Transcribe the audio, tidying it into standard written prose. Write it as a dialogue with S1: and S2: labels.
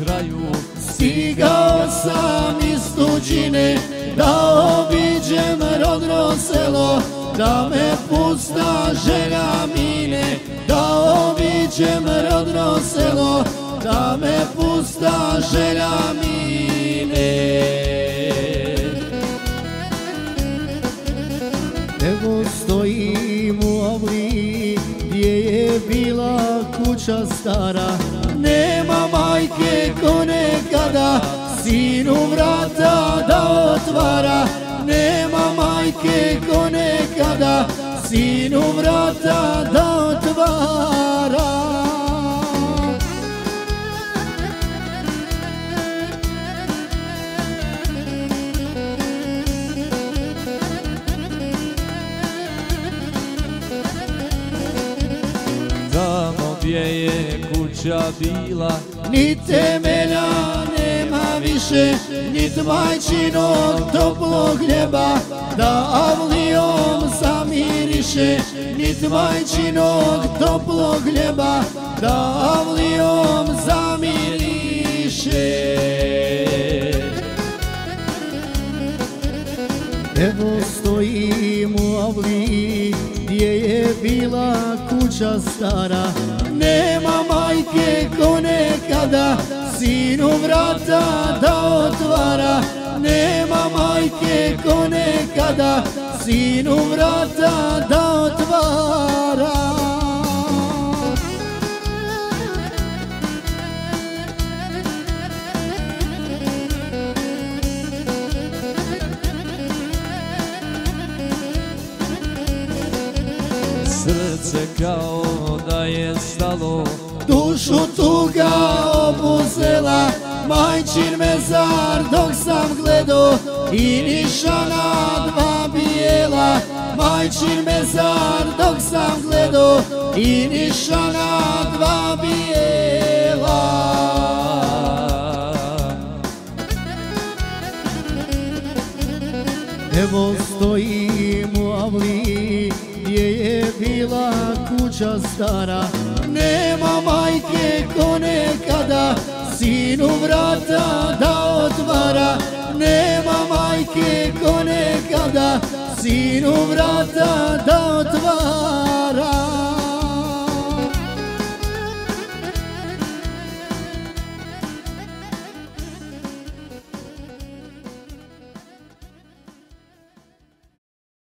S1: kraju.
S2: Stigao sam iz tuđine da obiđem rodno selo, da me pusta želja mine, da obiđem rodno selo, da me pusta želja mine. Evo stojim u avli gdje je bila kuća stara, nema majke ko nekada sinu vrata da otvara, nema majke ko nekada sinu vrata da otvara.
S1: Tamo gdje je kuća bila,
S2: Ni temelja nema više, nit majčinog toplog hljeba da avlijom zamiriše, nit majčinog toplog hljeba da avlijom zamiriše. Evo stojim u avli gdje je bila kuća stara, nema majke ko nekada sinu vrata da otvara, nema majke ko nekada sinu vrata da otvara.
S1: srce kao da je stalo,
S2: dušu tuga obuzela, majčin mezar dok sam gledao i nišana dva bijela, majčin mezar dok sam gledao i nišana dva bijela. Evo stojim u avli gdje je bila kuća stara, nema majke ko nekada sinu vrata da otvara, nema majke ko nekada sinu vrata da otvara.